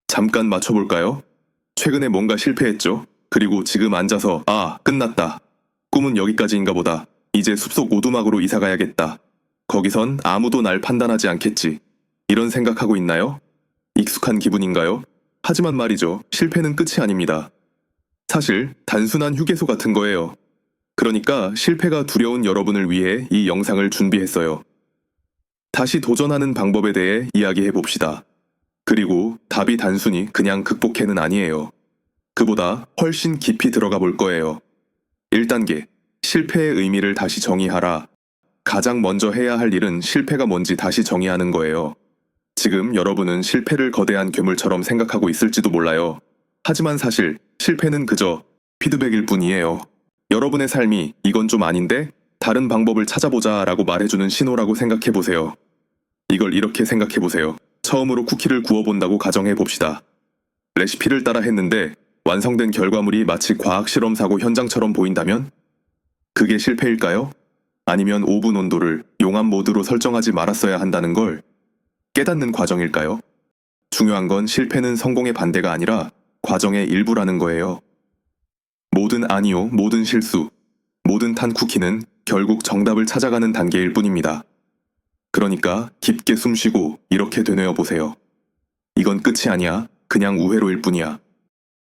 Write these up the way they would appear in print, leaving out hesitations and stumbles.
잠깐 맞춰볼까요? 최근에 뭔가 실패했죠? 그리고 지금 앉아서 끝났다. 꿈은 여기까지인가 보다. 이제 숲속 오두막으로 이사 가야겠다. 거기선 아무도 날 판단하지 않겠지. 이런 생각하고 있나요? 익숙한 기분인가요? 하지만 말이죠. 실패는 끝이 아닙니다. 사실 단순한 휴게소 같은 거예요. 그러니까 실패가 두려운 여러분을 위해 이 영상을 준비했어요. 다시 도전하는 방법에 대해 이야기해 봅시다. 그리고 답이 단순히 그냥 극복해는 아니에요. 그보다 훨씬 깊이 들어가 볼 거예요. 1단계, 실패의 의미를 다시 정의하라. 가장 먼저 해야 할 일은 실패가 뭔지 다시 정의하는 거예요. 지금 여러분은 실패를 거대한 괴물처럼 생각하고 있을지도 몰라요. 하지만 사실 실패는 그저 피드백일 뿐이에요. 여러분의 삶이 이건 좀 아닌데 다른 방법을 찾아보자 라고 말해주는 신호라고 생각해 보세요. 이걸 이렇게 생각해 보세요. 처음으로 쿠키를 구워본다고 가정해 봅시다. 레시피를 따라 했는데 완성된 결과물이 마치 과학실험 사고 현장처럼 보인다면? 그게 실패일까요? 아니면 오븐 온도를 용암 모드로 설정하지 말았어야 한다는 걸 깨닫는 과정일까요? 중요한 건 실패는 성공의 반대가 아니라 과정의 일부라는 거예요. 모든 아니요, 모든 실수, 모든 탄 쿠키는 결국 정답을 찾아가는 단계일 뿐입니다. 그러니까 깊게 숨쉬고 이렇게 되뇌어 보세요. 이건 끝이 아니야. 그냥 우회로일 뿐이야.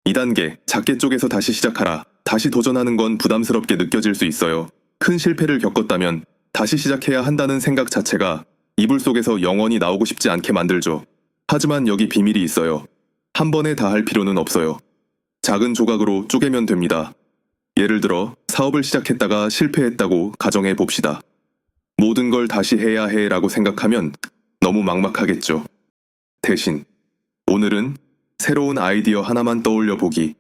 2단계, 작게 쪼개서 다시 시작하라. 다시 도전하는 건 부담스럽게 느껴질 수 있어요. 큰 실패를 겪었다면 다시 시작해야 한다는 생각 자체가 이불 속에서 영원히 나오고 싶지 않게 만들죠. 하지만 여기 비밀이 있어요. 한 번에 다 할 필요는 없어요. 작은 조각으로 쪼개면 됩니다. 예를 들어 사업을 시작했다가 실패했다고 가정해 봅시다. 모든 걸 다시 해야 해 라고 생각하면 너무 막막하겠죠. 대신 오늘은 새로운 아이디어 하나만 떠올려 보기,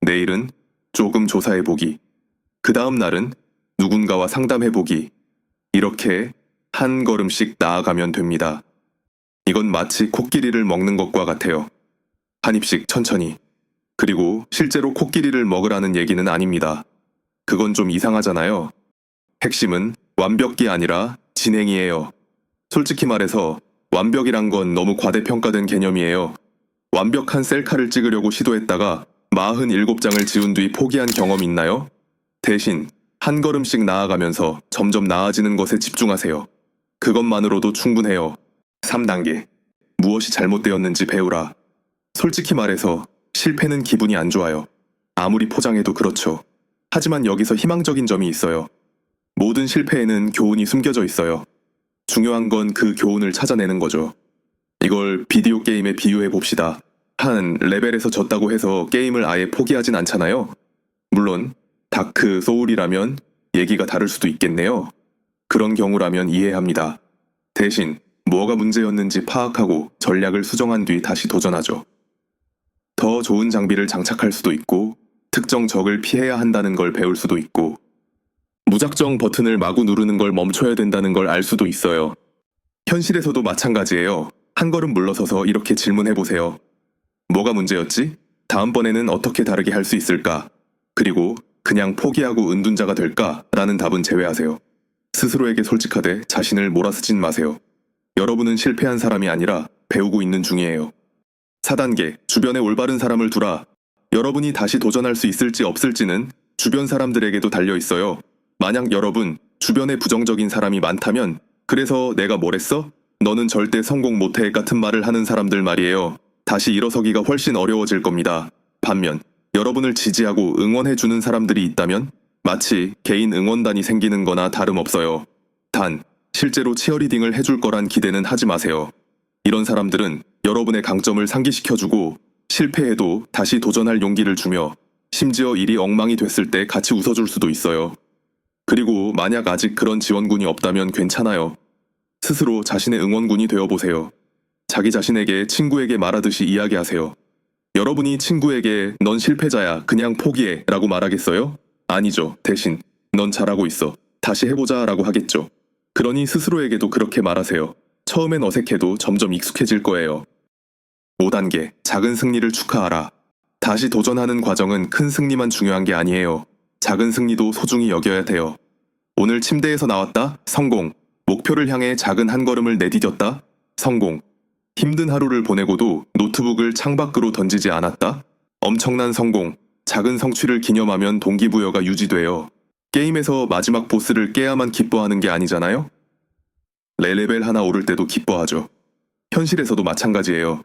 내일은 조금 조사해 보기, 그 다음 날은 누군가와 상담해 보기, 이렇게 한 걸음씩 나아가면 됩니다. 이건 마치 코끼리를 먹는 것과 같아요. 한 입씩 천천히. 그리고 실제로 코끼리를 먹으라는 얘기는 아닙니다. 그건 좀 이상하잖아요. 핵심은 완벽이 아니라 진행이에요. 솔직히 말해서 완벽이란 건 너무 과대평가된 개념이에요. 완벽한 셀카를 찍으려고 시도했다가 47장을 지운 뒤 포기한 경험 있나요? 대신 한 걸음씩 나아가면서 점점 나아지는 것에 집중하세요. 그것만으로도 충분해요. 3단계. 무엇이 잘못되었는지 배우라. 솔직히 말해서 실패는 기분이 안 좋아요. 아무리 포장해도 그렇죠. 하지만 여기서 희망적인 점이 있어요. 모든 실패에는 교훈이 숨겨져 있어요. 중요한 건 그 교훈을 찾아내는 거죠. 이걸 비디오 게임에 비유해 봅시다. 한 레벨에서 졌다고 해서 게임을 아예 포기하진 않잖아요. 물론 다크 소울이라면 얘기가 다를 수도 있겠네요. 그런 경우라면 이해합니다. 대신 뭐가 문제였는지 파악하고 전략을 수정한 뒤 다시 도전하죠. 더 좋은 장비를 장착할 수도 있고 특정 적을 피해야 한다는 걸 배울 수도 있고 무작정 버튼을 마구 누르는 걸 멈춰야 된다는 걸 알 수도 있어요. 현실에서도 마찬가지예요. 한 걸음 물러서서 이렇게 질문해보세요. 뭐가 문제였지? 다음번에는 어떻게 다르게 할 수 있을까? 그리고 그냥 포기하고 은둔자가 될까? 라는 답은 제외하세요. 스스로에게 솔직하되 자신을 몰아쓰진 마세요. 여러분은 실패한 사람이 아니라 배우고 있는 중이에요. 4단계, 주변에 올바른 사람을 두라. 여러분이 다시 도전할 수 있을지 없을지는 주변 사람들에게도 달려 있어요. 만약 여러분 주변에 부정적인 사람이 많다면 그래서 내가 뭘 했어? 너는 절대 성공 못해 같은 말을 하는 사람들 말이에요. 다시 일어서기가 훨씬 어려워질 겁니다. 반면 여러분을 지지하고 응원해주는 사람들이 있다면 마치 개인 응원단이 생기는 거나 다름없어요. 단, 실제로 치어리딩을 해줄 거란 기대는 하지 마세요. 이런 사람들은 여러분의 강점을 상기시켜주고 실패해도 다시 도전할 용기를 주며 심지어 일이 엉망이 됐을 때 같이 웃어줄 수도 있어요. 그리고 만약 아직 그런 지원군이 없다면 괜찮아요. 스스로 자신의 응원군이 되어보세요. 자기 자신에게 친구에게 말하듯이 이야기하세요. 여러분이 친구에게 넌 실패자야 그냥 포기해 라고 말하겠어요? 아니죠. 대신 넌 잘하고 있어. 다시 해보자 라고 하겠죠. 그러니 스스로에게도 그렇게 말하세요. 처음엔 어색해도 점점 익숙해질 거예요. 5단계, 작은 승리를 축하하라. 다시 도전하는 과정은 큰 승리만 중요한 게 아니에요. 작은 승리도 소중히 여겨야 돼요. 오늘 침대에서 나왔다? 성공. 목표를 향해 작은 한 걸음을 내디뎠다? 성공. 힘든 하루를 보내고도 노트북을 창밖으로 던지지 않았다? 엄청난 성공, 작은 성취를 기념하면 동기부여가 유지돼요. 게임에서 마지막 보스를 깨야만 기뻐하는 게 아니잖아요? 레벨 하나 오를 때도 기뻐하죠. 현실에서도 마찬가지예요.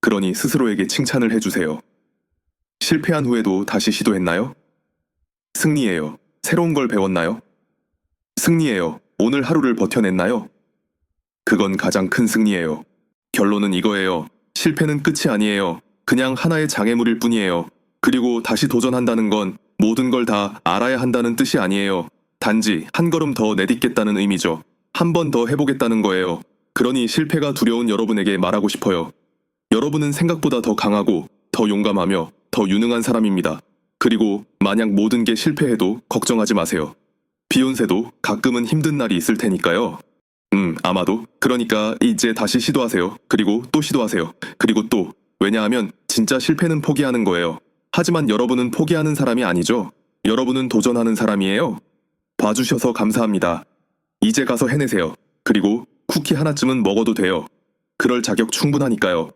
그러니 스스로에게 칭찬을 해주세요. 실패한 후에도 다시 시도했나요? 승리예요. 새로운 걸 배웠나요? 승리예요. 오늘 하루를 버텨냈나요? 그건 가장 큰 승리예요. 결론은 이거예요. 실패는 끝이 아니에요. 그냥 하나의 장애물일 뿐이에요. 그리고 다시 도전한다는 건 모든 걸 다 알아야 한다는 뜻이 아니에요. 단지 한 걸음 더 내딛겠다는 의미죠. 한 번 더 해보겠다는 거예요. 그러니 실패가 두려운 여러분에게 말하고 싶어요. 여러분은 생각보다 더 강하고 더 용감하며 더 유능한 사람입니다. 그리고 만약 모든 게 실패해도 걱정하지 마세요. 비욘세도 가끔은 힘든 날이 있을 테니까요. 아마도. 그러니까 이제 다시 시도하세요. 그리고 또 시도하세요. 그리고 또. 왜냐하면 진짜 실패는 포기하는 거예요. 하지만 여러분은 포기하는 사람이 아니죠. 여러분은 도전하는 사람이에요. 봐주셔서 감사합니다. 이제 가서 해내세요. 그리고 쿠키 하나쯤은 먹어도 돼요. 그럴 자격 충분하니까요.